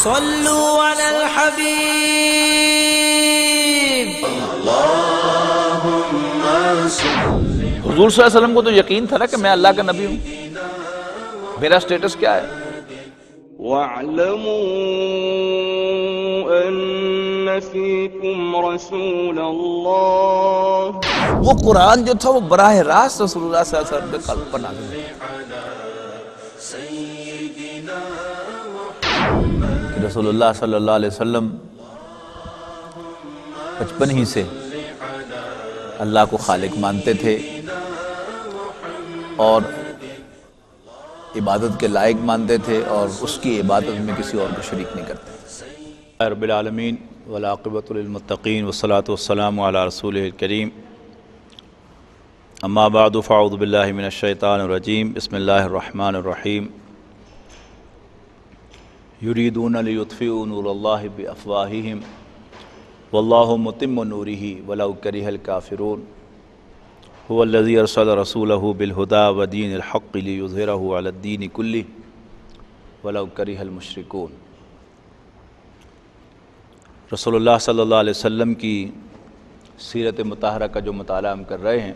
صلوا علی الحبیب۔ حضور صلی اللہ علیہ وسلم کو تو یقین تھا نا کہ میں اللہ کا نبی ہوں، میرا سٹیٹس کیا ہے۔ وَاعْلَمُوا أَنَّ فِيكُمْ رَسُولَ اللَّهِ۔ وہ قرآن جو تھا وہ براہ راست رسول اللہ صلی اللہ علیہ وسلم کے قلب پر نازل ہوا کہ رسول اللہ صلی اللہ علیہ وسلم بچپن ہی سے اللہ کو خالق مانتے تھے اور عبادت کے لائق مانتے تھے اور اس کی عبادت میں کسی اور کو شریک نہیں کرتے۔ رب العالمین والعاقبۃ للمتقین والصلاۃ والسلام علی رسولہ الکریم، اما بعد فاعوذ باللہ من الشیطان الرجیم، بسم اللہ الرحمن الرحیم۔ یریدون لیطفئوا نور اللہ بافواہہم واللہ متم نورہ ولو کرہ الکافرون، هو الذی ارسل رسولہ بالہدی ودین الحق لیظہرہ علی الدین کلہ ولو کرہ المشرکون۔ رسول اللہ صلی اللہ علیہ وسلم کی سیرت مطہرہ کا جو مطالعہ ہم کر رہے ہیں،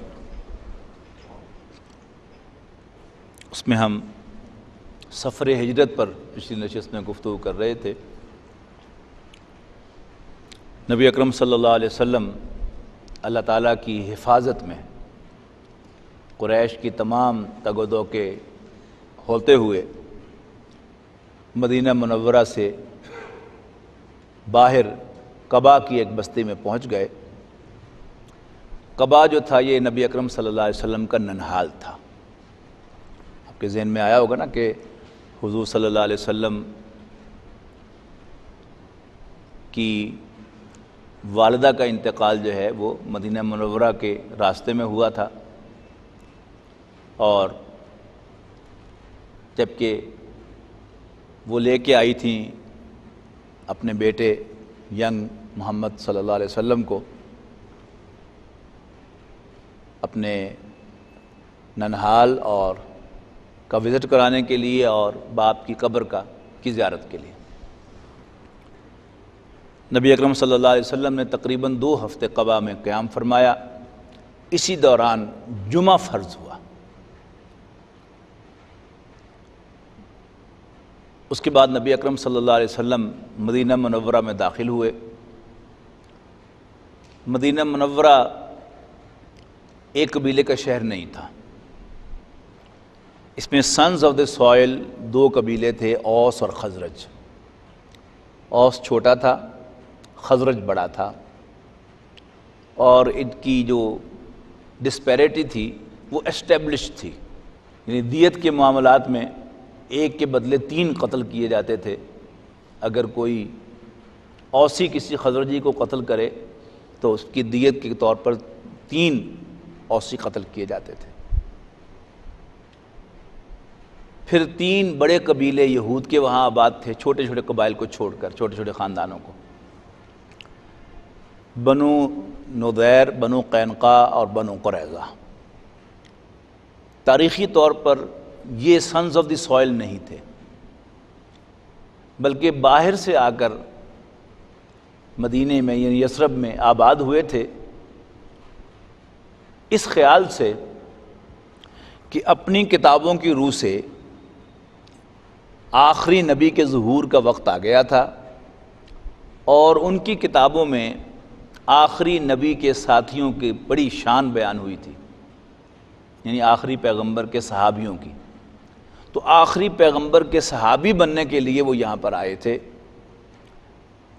اس میں ہم سفر ہجرت پر پچھلی نشست میں گفتگو کر رہے تھے۔ نبی اکرم صلی اللہ علیہ وسلم اللہ تعالیٰ کی حفاظت میں قریش کی تمام تگ و دو کے ہوتے ہوئے مدینہ منورہ سے باہر قبا کی ایک بستی میں پہنچ گئے۔ قبا جو تھا یہ نبی اکرم صلی اللہ علیہ وسلم کا ننہال تھا۔ آپ کے ذہن میں آیا ہوگا نا کہ حضور صلی اللہ علیہ وسلم کی والدہ کا انتقال جو ہے وہ مدینہ منورہ کے راستے میں ہوا تھا، اور جبکہ وہ لے کے آئی تھیں اپنے بیٹے ینگ محمد صلی اللہ علیہ وسلم کو اپنے ننہال اور کا وزٹ کرانے کے لیے اور باپ کی قبر کی زیارت کے لیے۔ نبی اکرم صلی اللہ علیہ وسلم نے تقریباً 2 ہفتے قبا میں قیام فرمایا۔ اسی دوران جمعہ فرض ہوا۔ اس کے بعد نبی اکرم صلی اللہ علیہ وسلم مدینہ منورہ میں داخل ہوئے۔ مدینہ منورہ ایک قبیلے کا شہر نہیں تھا، اس میں سنز آف دا سوائل 2 قبیلے تھے، اوس اور خزرج۔ اوس چھوٹا تھا، خزرج بڑا تھا، اور ان کی جو ڈسپیرٹی تھی وہ اسٹیبلش تھی، یعنی دیت کے معاملات میں ایک کے بدلے 3 قتل کیے جاتے تھے۔ اگر کوئی اوسی کسی خزرجی کو قتل کرے تو اس کی دیت کے طور پر 3 اوسی قتل کیے جاتے تھے۔ پھر 3 بڑے قبیلے یہود کے وہاں آباد تھے، چھوٹے چھوٹے قبائل کو چھوڑ کر، چھوٹے چھوٹے خاندانوں کو، بنو نضیر، بنو قینقاع اور بنو قریظہ۔ تاریخی طور پر یہ سنز آف دی سوائل نہیں تھے، بلکہ باہر سے آ کر مدینے میں یعنی یثرب میں آباد ہوئے تھے، اس خیال سے کہ اپنی کتابوں کی روح سے آخری نبی کے ظہور کا وقت آ گیا تھا، اور ان کی کتابوں میں آخری نبی کے ساتھیوں کی بڑی شان بیان ہوئی تھی، یعنی آخری پیغمبر کے صحابیوں کی۔ تو آخری پیغمبر کے صحابی بننے کے لیے وہ یہاں پر آئے تھے،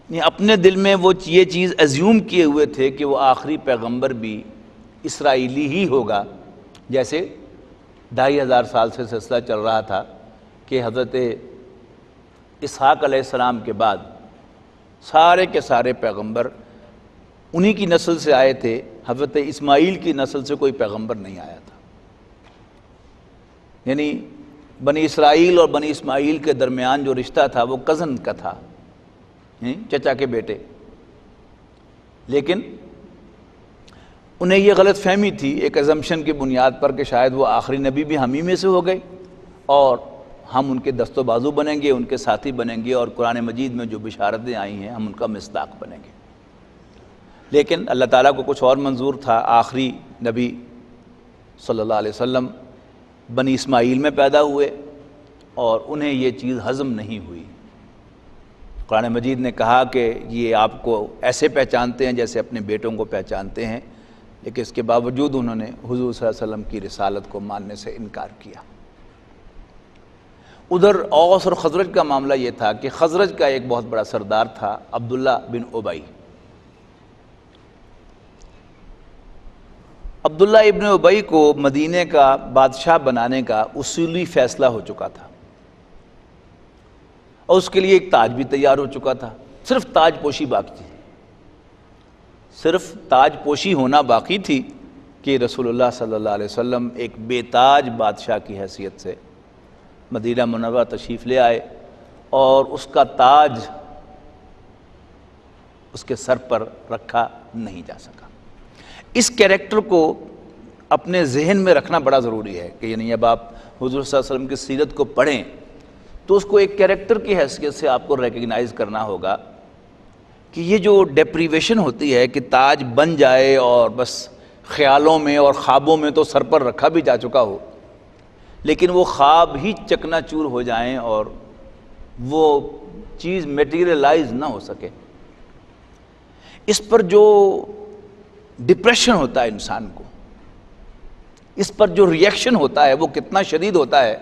یعنی اپنے دل میں وہ یہ چیز ایزیوم کیے ہوئے تھے کہ وہ آخری پیغمبر بھی اسرائیلی ہی ہوگا، جیسے 2500 سال سے سلسلہ چل رہا تھا کہ حضرت اسحاق علیہ السلام کے بعد سارے کے سارے پیغمبر انہی کی نسل سے آئے تھے، حضرت اسماعیل کی نسل سے کوئی پیغمبر نہیں آیا تھا۔ یعنی بنی اسرائیل اور بنی اسماعیل کے درمیان جو رشتہ تھا وہ کزن کا تھا، چچا کے بیٹے۔ لیکن انہیں یہ غلط فہمی تھی ایک ازمپشن کی بنیاد پر کہ شاید وہ آخری نبی بھی ہم ہی میں سے ہو گئے، اور ہم ان کے دست و بازو بنیں گے، ان کے ساتھی بنیں گے، اور قرآن مجید میں جو بشارتیں آئی ہیں ہم ان کا مصداق بنیں گے۔ لیکن اللہ تعالیٰ کو کچھ اور منظور تھا۔ آخری نبی صلی اللہ علیہ وسلم بنی اسماعیل میں پیدا ہوئے اور انہیں یہ چیز ہضم نہیں ہوئی۔ قرآن مجید نے کہا کہ یہ آپ کو ایسے پہچانتے ہیں جیسے اپنے بیٹوں کو پہچانتے ہیں، لیکن اس کے باوجود انہوں نے حضور صلی اللہ علیہ وسلم کی رسالت کو ماننے سے انکار کیا۔ ادھر اوس اور خزرج کا معاملہ یہ تھا کہ خزرج کا ایک بہت بڑا سردار تھا عبداللہ بن ابی۔ عبداللہ ابن ابی کو مدینے کا بادشاہ بنانے کا اصولی فیصلہ ہو چکا تھا، اور اس کے لیے ایک تاج بھی تیار ہو چکا تھا، صرف تاج پوشی باقی تھی، صرف تاج پوشی ہونا باقی تھی کہ رسول اللہ صلی اللہ علیہ وسلم ایک بے تاج بادشاہ کی حیثیت سے مدینہ منورہ تشریف لے آئے، اور اس کا تاج اس کے سر پر رکھا نہیں جا سکا۔ اس کیریکٹر کو اپنے ذہن میں رکھنا بڑا ضروری ہے کہ یعنی اب آپ حضور صلی اللہ علیہ وسلم کی سیرت کو پڑھیں تو اس کو ایک کیریکٹر کی حیثیت سے آپ کو ریکگنائز کرنا ہوگا کہ یہ جو ڈیپریویشن ہوتی ہے کہ تاج بن جائے اور بس خیالوں میں اور خوابوں میں تو سر پر رکھا بھی جا چکا ہو، لیکن وہ خواب ہی چکنا چور ہو جائیں اور وہ چیز میٹیریلائز نہ ہو سکے، اس پر جو ڈپریشن ہوتا ہے انسان کو، اس پر جو ریئیکشن ہوتا ہے وہ کتنا شدید ہوتا ہے۔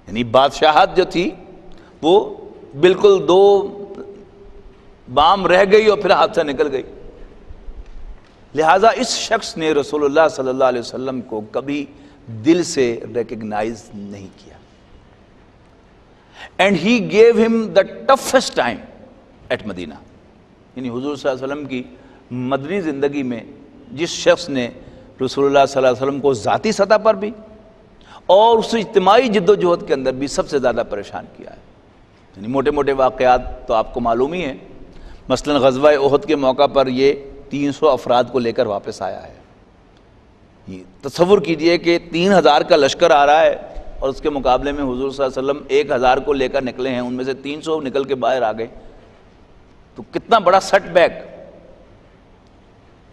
یعنی بادشاہت جو تھی وہ بالکل دو بام رہ گئی اور پھر ہاتھ سے نکل گئی۔ لہٰذا اس شخص نے رسول اللہ صلی اللہ علیہ وسلم کو کبھی دل سے ریکگنائز نہیں کیا، اینڈ ہی گیو ہم دا ٹفسٹ ٹائم ایٹ مدینہ۔ یعنی حضور صلی اللہ علیہ وسلم کی مدنی زندگی میں جس شخص نے رسول اللہ صلی اللہ علیہ وسلم کو ذاتی سطح پر بھی اور اس اجتماعی جد و جہد کے اندر بھی سب سے زیادہ پریشان کیا ہے، یعنی موٹے موٹے واقعات تو آپ کو معلوم ہی ہیں۔ مثلا غزوہ احد کے موقع پر یہ 300 افراد کو لے کر واپس آیا ہے۔ یہ تصور کیجئے کہ 3000 کا لشکر آ رہا ہے اور اس کے مقابلے میں حضور صلی اللہ علیہ وسلم 1000 کو لے کر نکلے ہیں، ان میں سے 300 نکل کے باہر آ گئے، تو کتنا بڑا سٹ بیک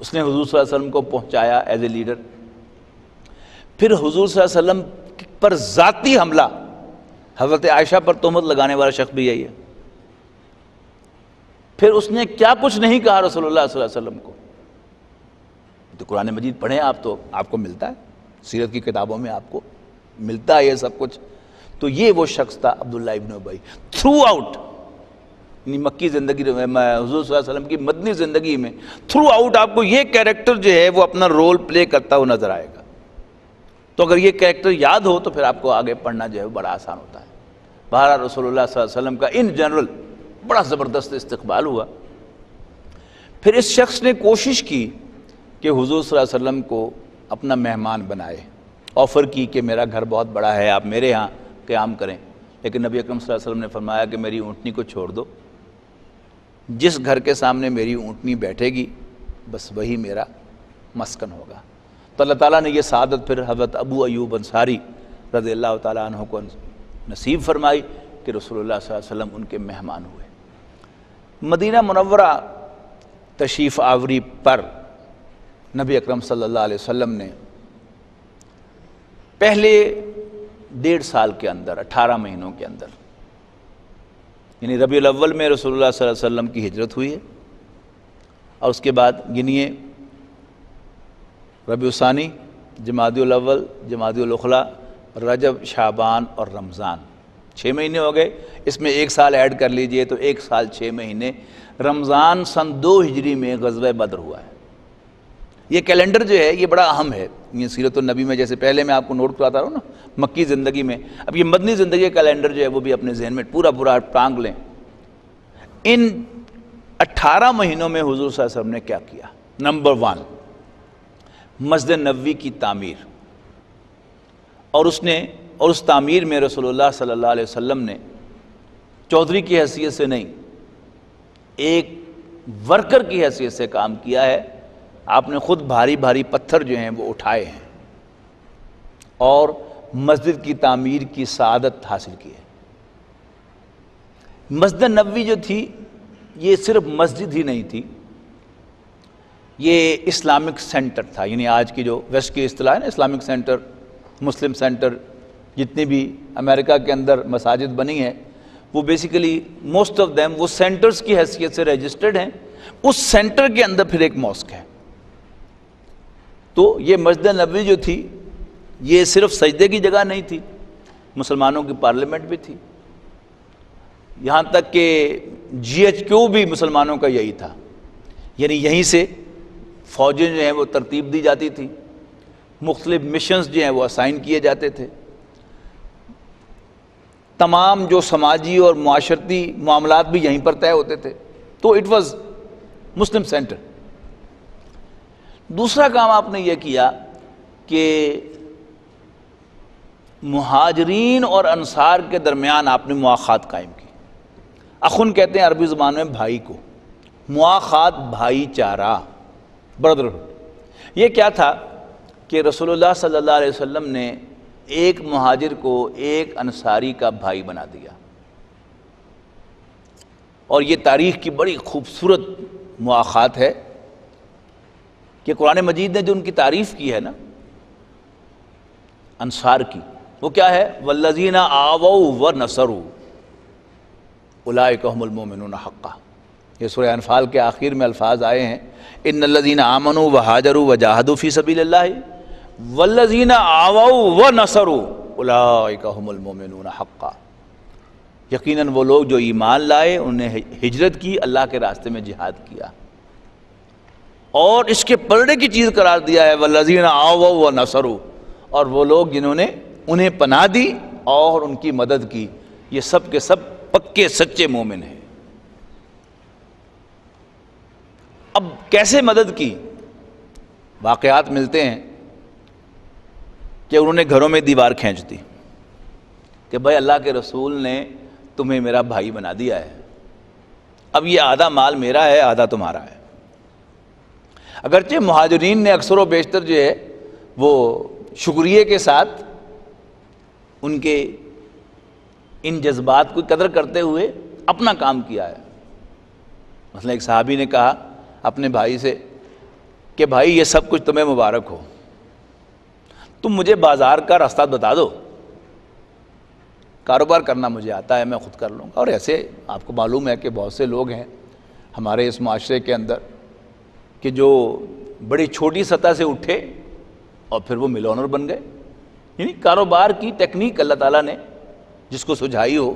اس نے حضور صلی اللہ علیہ وسلم کو پہنچایا ایز اے لیڈر۔ پھر حضور صلی اللہ علیہ وسلم پر ذاتی حملہ، حضرت عائشہ پر تہمت لگانے والا شخص بھی یہی ہے۔ پھر اس نے کیا کچھ نہیں کہا رسول اللہ صلی اللہ علیہ وسلم کو۔ تو قرآن مجید پڑھیں آپ تو آپ کو ملتا ہے، سیرت کی کتابوں میں آپ کو ملتا ہے یہ سب کچھ۔ تو یہ وہ شخص تھا عبداللہ ابن ابی۔ تھرو آؤٹ یعنی مکی زندگی حضور صلی اللہ علیہ وسلم کی مدنی زندگی میں تھرو آؤٹ آپ کو یہ کیریکٹر جو ہے وہ اپنا رول پلے کرتا ہوا نظر آئے گا۔ تو اگر یہ کیریکٹر یاد ہو تو پھر آپ کو آگے پڑھنا جو ہے بڑا آسان ہوتا ہے۔ بہرحال رسول اللہ صلی اللہ علیہ وسلم کا ان جنرل بڑا زبردست استقبال ہوا۔ پھر اس شخص نے کوشش کی کہ حضور صلی اللہ علیہ وسلم کو اپنا مہمان بنائے، آفر کی کہ میرا گھر بہت بڑا ہے، آپ میرے ہاں قیام کریں، لیکن نبی اکرم صلی اللہ علیہ وسلم نے فرمایا کہ میری اونٹنی کو چھوڑ دو، جس گھر کے سامنے میری اونٹنی بیٹھے گی بس وہی میرا مسکن ہوگا۔ تو اللہ تعالیٰ نے یہ سعادت پھر حضرت ابو ایوب انصاری رضی اللہ تعالیٰ عنہ کو نصیب فرمائی کہ رسول اللہ صلی اللہ علیہ وسلم ان کے مہمان ہوئے۔ مدینہ منورہ تشریف آوری پر نبی اکرم صلی اللہ علیہ وسلم نے پہلے 1.5 سال کے اندر 18 مہینوں کے اندر یعنی ربیع الاول میں رسول اللہ صلی اللہ علیہ وسلم کی ہجرت ہوئی ہے، اور اس کے بعد گنیے ربیع الثانی، جمادی الاول، جمادی الاخری، رجب، شعبان اور رمضان، 6 مہینے ہو گئے۔ اس میں 1 سال ایڈ کر لیجئے تو 1 سال 6 مہینے۔ رمضان سن 2 ہجری میں غزوہ بدر ہوا ہے۔ یہ کیلنڈر جو ہے یہ بڑا اہم ہے، یہ سیرت النبی میں جیسے پہلے میں آپ کو نوٹ کراتا رہا ہوں نا مکی زندگی میں، اب یہ مدنی زندگی کا کیلنڈر جو ہے وہ بھی اپنے ذہن میں پورا ٹانگ لیں۔ ان 18 مہینوں میں حضور صلی اللہ علیہ وسلم نے کیا کیا؟ نمبر 1، مسجد نبوی کی تعمیر، اور اس تعمیر میں رسول اللہ صلی اللہ علیہ وسلم نے چودھری کی حیثیت سے نہیں، ایک ورکر کی حیثیت سے کام کیا ہے۔ آپ نے خود بھاری پتھر جو ہیں وہ اٹھائے ہیں، اور مسجد کی تعمیر کی سعادت حاصل کی ہے۔ مسجد نبوی جو تھی یہ صرف مسجد ہی نہیں تھی، یہ اسلامک سینٹر تھا، یعنی آج کی جو ویسٹ کی اصطلاح ہے نا، اسلامک سینٹر، مسلم سینٹر، جتنی بھی امریکہ کے اندر مساجد بنی ہیں وہ بیسیکلی موسٹ آف دیم وہ سینٹرز کی حیثیت سے رجسٹرڈ ہیں، اس سینٹر کے اندر پھر ایک ماسک ہے۔ تو یہ مسجد نبوی جو تھی یہ صرف سجدے کی جگہ نہیں تھی، مسلمانوں کی پارلیمنٹ بھی تھی، یہاں تک کہ GHQ بھی مسلمانوں کا یہی تھا، یعنی یہیں سے فوجیں جو ہیں وہ ترتیب دی جاتی تھی، مختلف مشنز جو ہیں وہ اسائن کیے جاتے تھے، تمام جو سماجی اور معاشرتی معاملات بھی یہیں پر طے ہوتے تھے، تو اٹ واز مسلم سینٹر۔ دوسرا کام آپ نے یہ کیا کہ مہاجرین اور انصار کے درمیان آپ نے مواخات قائم کی۔ اخن کہتے ہیں عربی زبان میں بھائی کو، مواخات بھائی چارہ، بردرہڈ۔ یہ کیا تھا کہ رسول اللہ صلی اللہ علیہ وسلم نے ایک مہاجر کو ایک انصاری کا بھائی بنا دیا، اور یہ تاریخ کی بڑی خوبصورت مواخات ہے کہ قرآن مجید نے جو ان کی تعریف کی ہے نا انصار کی، وہ کیا ہے؟ والذین آووا ونصروا اولئک هم المؤمنون حقا۔ یہ سورہ انفال کے آخر میں الفاظ آئے ہیں، ان الذین آمنوا وہاجروا وجاہدوا فی سبیل اللہ والذین آووا ونصروا اولئک هم المؤمنون حقا۔ یقیناً وہ لوگ جو ایمان لائے، انہیں ہجرت کی، اللہ کے راستے میں جہاد کیا، اور اس کے پلڑے کی چیز قرار دیا ہے والذین آووا ونصروا، اور وہ لوگ جنہوں نے انہیں پناہ دی اور ان کی مدد کی، یہ سب کے سب پکے سچے مومن ہیں۔ اب کیسے مدد کی؟ واقعات ملتے ہیں کہ انہوں نے گھروں میں دیوار کھینچ دی کہ بھائی اللہ کے رسول نے تمہیں میرا بھائی بنا دیا ہے، اب یہ آدھا مال میرا ہے آدھا تمہارا ہے۔ اگرچہ مہاجرین نے اکثر و بیشتر جو ہے وہ شکریہ کے ساتھ ان کے ان جذبات کو قدر کرتے ہوئے اپنا کام کیا ہے۔ مثلا ایک صحابی نے کہا اپنے بھائی سے کہ بھائی یہ سب کچھ تمہیں مبارک ہو، تم مجھے بازار کا راستہ بتا دو، کاروبار کرنا مجھے آتا ہے، میں خود کر لوں گا۔ اور ایسے آپ کو معلوم ہے کہ بہت سے لوگ ہیں ہمارے اس معاشرے کے اندر کہ جو بڑی چھوٹی سطح سے اٹھے اور پھر وہ ملونر بن گئے، یعنی کاروبار کی ٹیکنیک اللہ تعالیٰ نے جس کو سجھائی ہو۔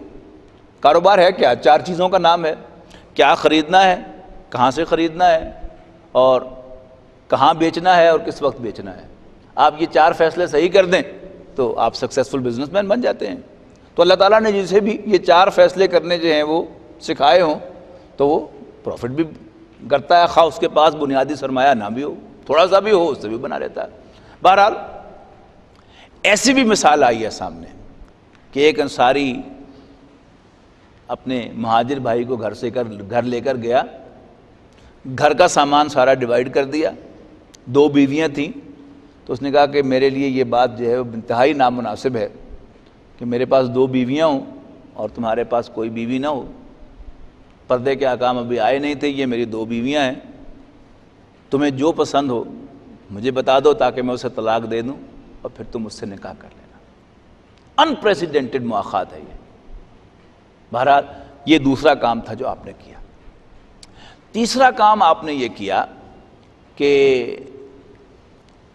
کاروبار ہے کیا؟ 4 چیزوں کا نام ہے، کیا خریدنا ہے، کہاں سے خریدنا ہے، اور کہاں بیچنا ہے، اور کس وقت بیچنا ہے۔ آپ یہ 4 فیصلے صحیح کر دیں تو آپ سکسیسفل بزنس مین بن جاتے ہیں۔ تو اللہ تعالیٰ نے جسے بھی یہ 4 فیصلے کرنے جو ہیں وہ سکھائے ہوں تو وہ پروفٹ بھی کرتا ہے، خواہ اس کے پاس بنیادی سرمایہ نہ بھی ہو، تھوڑا سا بھی ہو اس سے بھی بنا لیتا ہے۔ بہرحال ایسی بھی مثال آئی ہے سامنے کہ ایک انصاری اپنے مہاجر بھائی کو گھر لے کر گیا، گھر کا سامان سارا ڈیوائیڈ کر دیا، 2 بیویاں تھیں، تو اس نے کہا کہ میرے لیے یہ بات جو ہے وہ انتہائی نامناسب ہے کہ میرے پاس 2 بیویاں ہوں اور تمہارے پاس کوئی بیوی نہ ہو، پردے کے احکام ابھی آئے نہیں تھے، یہ میری 2 بیویاں ہیں، تمہیں جو پسند ہو مجھے بتا دو تاکہ میں اسے طلاق دے دوں اور پھر تم اس سے نکاح کر لینا۔ انپریسیڈنٹڈ مواخات ہے یہ۔ بہرحال یہ دوسرا کام تھا جو آپ نے کیا۔ تیسرا کام آپ نے یہ کیا کہ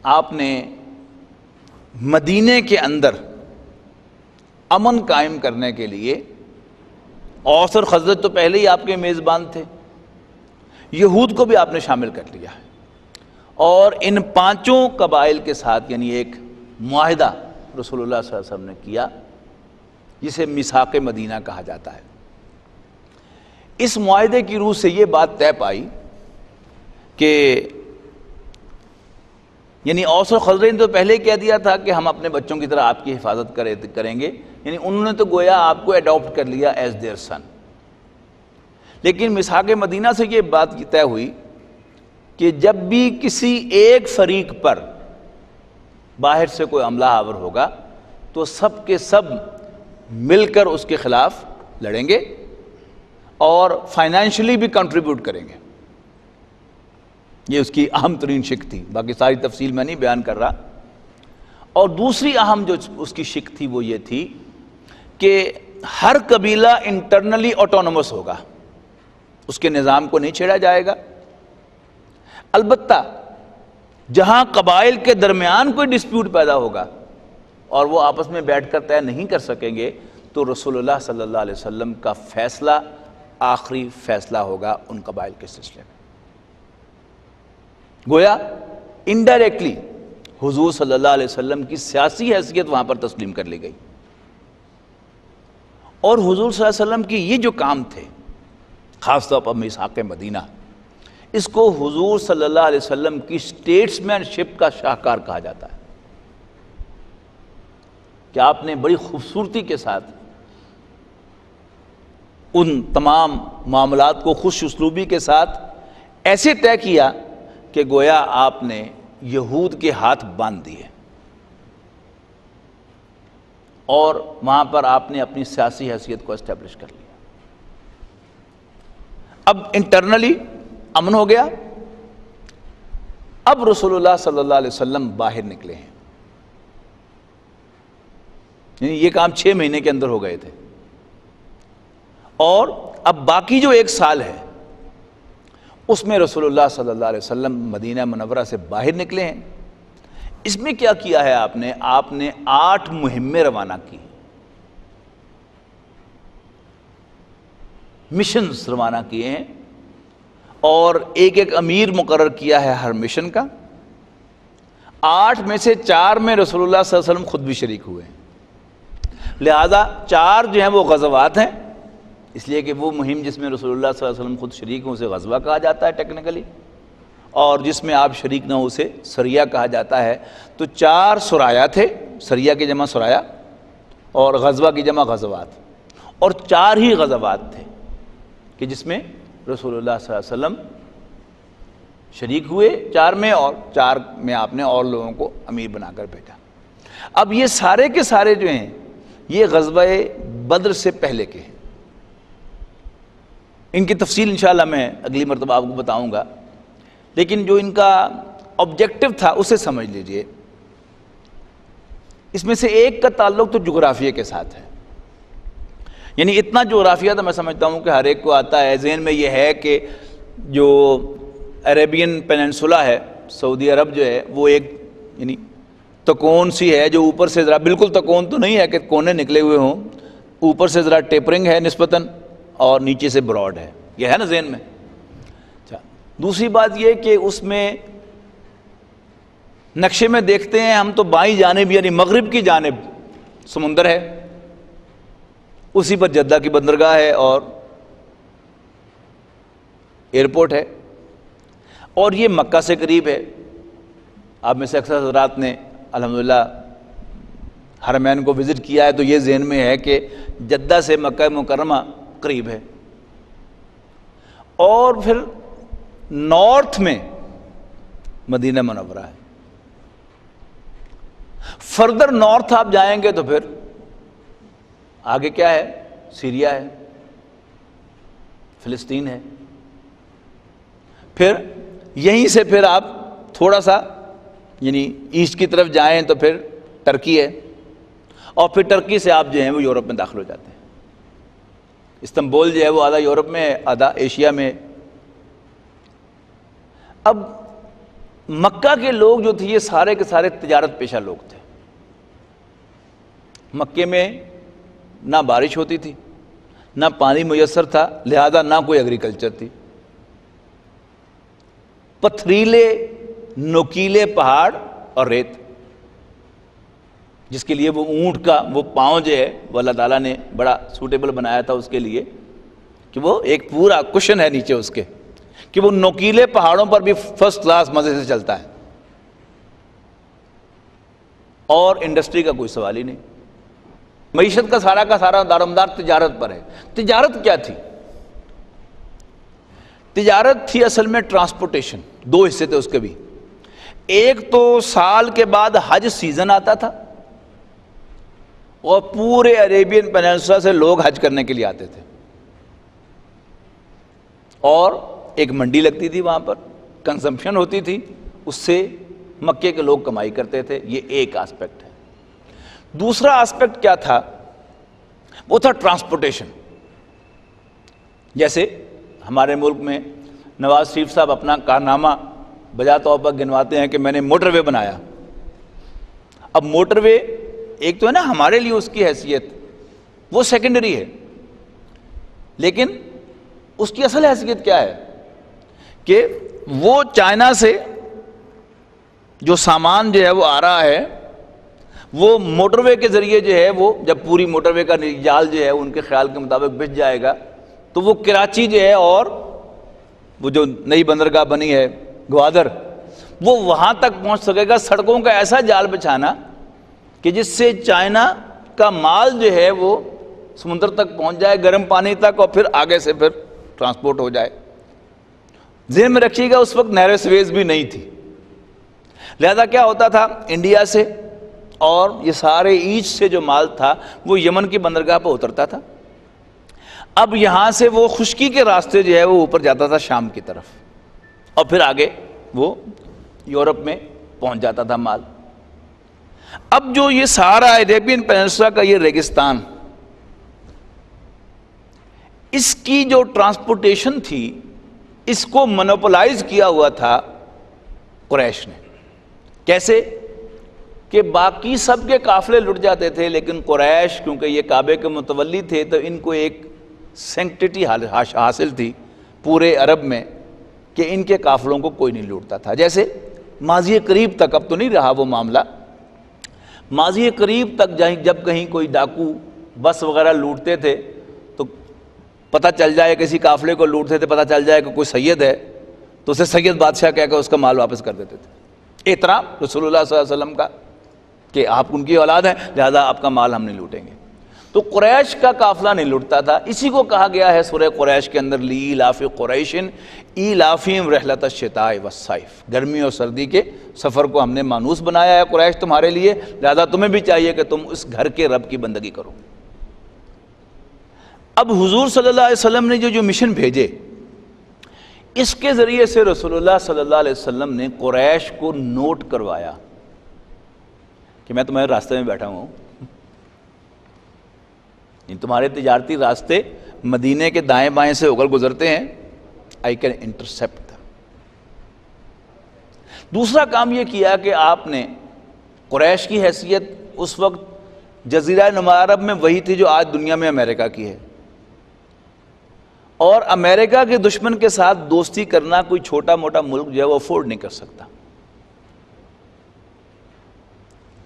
آپ نے مدینے کے اندر امن قائم کرنے کے لیے، اوس اور خزرج تو پہلے ہی آپ کے میزبان تھے، یہود کو بھی آپ نے شامل کر لیا ہے، اور ان 5 قبائل کے ساتھ یعنی ایک معاہدہ رسول اللہ صلی اللہ علیہ وسلم نے کیا جسے میثاق مدینہ کہا جاتا ہے۔ اس معاہدے کی روح سے یہ بات طے پائی کہ یعنی اوس اور خزرج نے تو پہلے کہہ دیا تھا کہ ہم اپنے بچوں کی طرح آپ کی حفاظت کریں گے، یعنی انہوں نے تو گویا آپ کو اڈاپٹ کر لیا ایز دیئر سن۔ لیکن میثاق مدینہ سے یہ بات طے ہوئی کہ جب بھی کسی ایک فریق پر باہر سے کوئی حملہ آور ہوگا تو سب کے سب مل کر اس کے خلاف لڑیں گے اور فائنینشلی بھی کنٹریبیوٹ کریں گے. یہ اس کی اہم ترین شک تھی، باقی ساری تفصیل میں نہیں بیان کر رہا. اور دوسری اہم جو اس کی شک تھی وہ یہ تھی کہ ہر قبیلہ انٹرنلی آٹونومس ہوگا، اس کے نظام کو نہیں چھیڑا جائے گا. البتہ جہاں قبائل کے درمیان کوئی ڈسپیوٹ پیدا ہوگا اور وہ آپس میں بیٹھ کر طے نہیں کر سکیں گے تو رسول اللہ صلی اللہ علیہ وسلم کا فیصلہ آخری فیصلہ ہوگا ان قبائل کے سلسلے میں. گویا انڈائریکٹلی حضور صلی اللہ علیہ وسلم کی سیاسی حیثیت وہاں پر تسلیم کر لی گئی. اور حضور صلی اللہ علیہ وسلم کی یہ جو کام تھے، خاص طور پر میثاق مدینہ، اس کو حضور صلی اللہ علیہ وسلم کی اسٹیٹس مین شپ کا شاہکار کہا جاتا ہے کہ آپ نے بڑی خوبصورتی کے ساتھ ان تمام معاملات کو خوش اسلوبی کے ساتھ ایسے طے کیا کہ گویا آپ نے یہود کے ہاتھ باندھ دیے اور وہاں پر آپ نے اپنی سیاسی حیثیت کو اسٹیبلش کر لیا. اب انٹرنلی امن ہو گیا. اب رسول اللہ صلی اللہ علیہ وسلم باہر نکلے ہیں، یعنی یہ کام 6 مہینے کے اندر ہو گئے تھے. اور اب باقی جو 1 سال ہے اس میں رسول اللہ صلی اللہ علیہ وسلم مدینہ منورہ سے باہر نکلے ہیں. اس میں کیا کیا ہے آپ نے 8 مہمیں روانہ کی، مشنز روانہ کیے ہیں اور ایک امیر مقرر کیا ہے ہر مشن کا. 8 میں سے 4 میں رسول اللہ صلی اللہ علیہ وسلم خود بھی شریک ہوئے ہیں. لہذا 4 جو ہیں وہ غزوات ہیں، اس لیے کہ وہ مہم جس میں رسول اللہ صلی اللہ علیہ وسلم خود شریک ہوں اسے غزوہ کہا جاتا ہے ٹیکنیکلی، اور جس میں آپ شریک نہ ہو اسے سریہ کہا جاتا ہے. تو 4 سرایا تھے، سریہ کی جمع سرایا اور غزوہ کی جمع غزوات، اور 4 ہی غزوات تھے کہ جس میں رسول اللہ صلی اللہ علیہ وسلم شریک ہوئے 4 میں، اور 4 میں آپ نے اور لوگوں کو امیر بنا کر بھیجا. اب یہ سارے کے سارے جو ہیں یہ غزوہ بدر سے پہلے کے ہیں. ان کی تفصیل انشاءاللہ میں اگلی مرتبہ آپ کو بتاؤں گا، لیکن جو ان کا آبجیکٹو تھا اسے سمجھ لیجئے. اس میں سے ایک کا تعلق تو جغرافیہ کے ساتھ ہے، یعنی اتنا جغرافیہ تو میں سمجھتا ہوں کہ ہر ایک کو آتا ہے. ذہن میں یہ ہے کہ جو عربین پیننسولا ہے، سعودی عرب جو ہے، وہ ایک یعنی تکون سی ہے جو اوپر سے ذرا، بالکل تکون تو نہیں ہے کہ کونے نکلے ہوئے ہوں، اوپر سے ذرا ٹیپرنگ ہے نسبتاً اور نیچے سے براڈ ہے. یہ ہے نا ذہن میں. اچھا، دوسری بات یہ کہ اس میں نقشے میں دیکھتے ہیں ہم تو بائیں جانب یعنی مغرب کی جانب سمندر ہے، اسی پر جدہ کی بندرگاہ ہے اور ایئرپورٹ ہے، اور یہ مکہ سے قریب ہے. آپ میں سے اکثر حضرات نے الحمدللہ حرمین کو وزٹ کیا ہے تو یہ ذہن میں ہے کہ جدہ سے مکہ مکرمہ قریب ہے. اور پھر نارتھ میں مدینہ منورہ ہے. فردر نارتھ آپ جائیں گے تو پھر آگے کیا ہے؟ سیریا ہے، فلسطین ہے. پھر یہیں سے پھر آپ تھوڑا سا یعنی ایسٹ کی طرف جائیں تو پھر ترکی ہے، اور پھر ترکی سے آپ جو ہیں وہ یورپ میں داخل ہو جاتے ہیں. استنبول جو ہے وہ آدھا یورپ میں ہے، آدھا ایشیا میں. اب مکہ کے لوگ جو تھے یہ سارے کے سارے تجارت پیشہ لوگ تھے. مکے میں نہ بارش ہوتی تھی، نہ پانی میسر تھا، لہذا نہ کوئی ایگریکلچر تھی. پتھریلے نوکیلے پہاڑ اور ریت، جس کے لیے وہ اونٹ کا وہ پاؤں جو ہے وہ اللہ تعالیٰ نے بڑا سوٹیبل بنایا تھا اس کے لیے کہ وہ ایک پورا کشن ہے نیچے اس کے کہ وہ نوکیلے پہاڑوں پر بھی فرسٹ کلاس مزے سے چلتا ہے. اور انڈسٹری کا کوئی سوال ہی نہیں. معیشت کا سارا دارومدار تجارت پر ہے. تجارت کیا تھی؟ تجارت تھی اصل میں ٹرانسپورٹیشن. 2 حصے تھے اس کے بھی. ایک تو سال کے بعد حج سیزن آتا تھا اور پورے عربین پیننسولا سے لوگ حج کرنے کے لیے آتے تھے، اور ایک منڈی لگتی تھی وہاں پر، کنزمپشن ہوتی تھی، اس سے مکے کے لوگ کمائی کرتے تھے۔ یہ ایک آسپیکٹ ہے۔ دوسرا آسپیکٹ کیا تھا؟ وہ تھا ٹرانسپورٹیشن۔ جیسے ہمارے ملک میں نواز شریف صاحب اپنا کارنامہ بجا طور پر گنواتے ہیں کہ میں نے موٹر وے بنایا۔ اب موٹر وے ایک تو ہے نا ہمارے لیے اس کی حیثیت وہ سیکنڈری ہے، لیکن اس کی اصل حیثیت کیا ہے کہ وہ چائنا سے جو سامان جو ہے وہ آ رہا ہے، وہ موٹر وے کے ذریعے جو ہے وہ جب پوری موٹر وے کا جال جو ہے ان کے خیال کے مطابق بچ جائے گا تو وہ کراچی جو ہے اور وہ جو نئی بندرگاہ بنی ہے گوادر، وہ وہاں تک پہنچ سکے گا۔ سڑکوں کا ایسا جال بچھانا کہ جس سے چائنا کا مال جو ہے وہ سمندر تک پہنچ جائے، گرم پانی تک، اور پھر آگے سے پھر ٹرانسپورٹ ہو جائے۔ ذہن میں رکھیے گا اس وقت نہر سویز بھی نہیں تھی، لہذا کیا ہوتا تھا، انڈیا سے اور یہ سارے ایسٹ سے جو مال تھا وہ یمن کی بندرگاہ پہ اترتا تھا۔ اب یہاں سے وہ خشکی کے راستے جو ہے وہ اوپر جاتا تھا شام کی طرف، اور پھر آگے وہ یورپ میں پہنچ جاتا تھا مال۔ اب جو یہ سارا عربین پیننسولا کا یہ ریگستان، اس کی جو ٹرانسپورٹیشن تھی اس کو مونوپولائز کیا ہوا تھا قریش نے۔ کیسے کہ باقی سب کے قافلے لٹ جاتے تھے، لیکن قریش کیونکہ یہ کعبے کے متولی تھے تو ان کو ایک سینکٹیٹی حاصل تھی پورے عرب میں کہ ان کے قافلوں کو کوئی نہیں لوٹتا تھا۔ جیسے ماضی قریب تک، اب تو نہیں رہا وہ معاملہ، ماضی قریب تک جب کہیں کوئی ڈاکو بس وغیرہ لوٹتے تھے تو پتہ چل جائے، کسی قافلے کو لوٹتے تھے، پتہ چل جائے کہ کوئی سید ہے تو اسے سید بادشاہ کہہ کر اس کا مال واپس کر دیتے تھے۔ احترام رسول اللہ صلی اللہ علیہ وسلم کا کہ آپ ان کی اولاد ہیں، لہذا آپ کا مال ہم نہیں لوٹیں گے۔ تو قریش کا قافلہ نہیں لٹتا تھا۔ اسی کو کہا گیا ہے سورہ قریش کے اندر لِإِيلَافِ قُرَيْشٍ إِيلَافِهِمْ رِحْلَةَ الشِّتَاءِ وَالصَّيْفِ، گرمی اور سردی کے سفر کو ہم نے مانوس بنایا ہے قریش تمہارے لیے، لہذا تمہیں بھی چاہیے کہ تم اس گھر کے رب کی بندگی کرو۔ اب حضور صلی اللہ علیہ وسلم نے جو مشن بھیجے، اس کے ذریعے سے رسول اللہ صلی اللہ علیہ وسلم نے قریش کو نوٹ کروایا کہ میں تمہارے راستے میں بیٹھا ہوں، تمہارے تجارتی راستے مدینے کے دائیں بائیں سے ہو کر گزرتے ہیں، I can intercept them۔ دوسرا کام یہ کیا کہ آپ نے قریش کی حیثیت اس وقت جزیرہ نما عرب میں وہی تھی جو آج دنیا میں امریکہ کی ہے، اور امریکہ کے دشمن کے ساتھ دوستی کرنا کوئی چھوٹا موٹا ملک جو ہے وہ افورڈ نہیں کر سکتا۔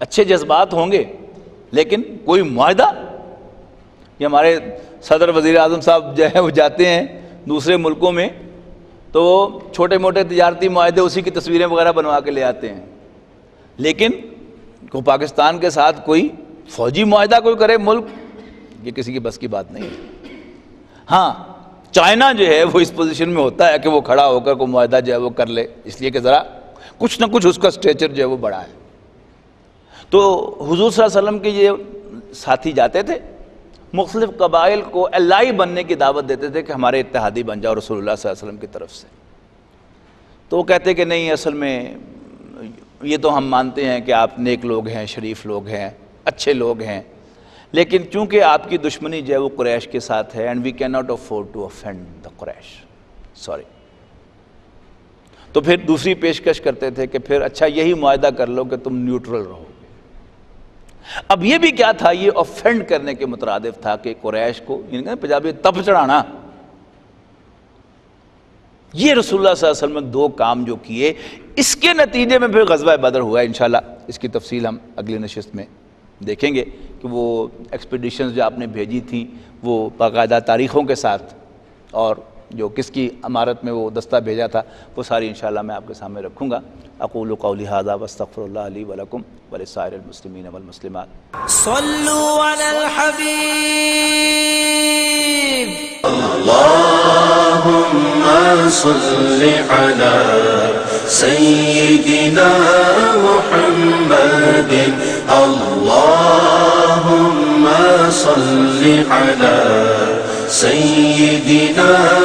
اچھے جذبات ہوں گے لیکن کوئی معاہدہ، یہ ہمارے صدر وزیر اعظم صاحب جو ہے وہ جاتے ہیں دوسرے ملکوں میں تو چھوٹے موٹے تجارتی معاہدے اسی کی تصویریں وغیرہ بنوا کے لے آتے ہیں، لیکن کو پاکستان کے ساتھ کوئی فوجی معاہدہ کوئی کرے ملک، یہ کسی کی بس کی بات نہیں ہے۔ ہاں چائنا جو ہے وہ اس پوزیشن میں ہوتا ہے کہ وہ کھڑا ہو کر کوئی معاہدہ جو ہے وہ کر لے، اس لیے کہ ذرا کچھ نہ کچھ اس کا سٹیچر جو ہے وہ بڑا ہے۔ تو حضور صلی اللہ علیہ وسلم کے یہ ساتھی جاتے تھے، مختلف قبائل کو الائی بننے کی دعوت دیتے تھے کہ ہمارے اتحادی بن جاؤ رسول اللہ صلی اللہ علیہ وسلم کی طرف سے۔ تو وہ کہتے کہ نہیں، اصل میں یہ تو ہم مانتے ہیں کہ آپ نیک لوگ ہیں، شریف لوگ ہیں، اچھے لوگ ہیں، لیکن چونکہ آپ کی دشمنی جو ہے وہ قریش کے ساتھ ہے، and we can not afford to offend the Quraysh, sorry. تو پھر دوسری پیشکش کرتے تھے کہ پھر اچھا یہی معاہدہ کر لو کہ تم نیوٹرل رہو۔ اب یہ بھی کیا تھا، یہ offend کرنے کے مترادف تھا کہ قریش کو، یعنی پنجابی تپ چڑھانا۔ یہ رسول اللہ صلی اللہ علیہ وسلم نے دو کام جو کیے، اس کے نتیجے میں پھر غزوہ بدر ہوا۔ انشاءاللہ اس کی تفصیل ہم اگلی نشست میں دیکھیں گے کہ وہ ایکسپیڈیشنز جو آپ نے بھیجی تھیں وہ باقاعدہ تاریخوں کے ساتھ، اور جو کس کی امارت میں وہ دستہ بھیجا تھا، وہ ساری انشاءاللہ میں آپ کے سامنے رکھوں گا۔ اقول قولی ھذا واستغفر اللہ لی ولکم ولسائر المسلمین والمسلمات۔ صلوا علی الحبیب۔ اللهم صل على سيدنا محمد اللهم صل على سيدنا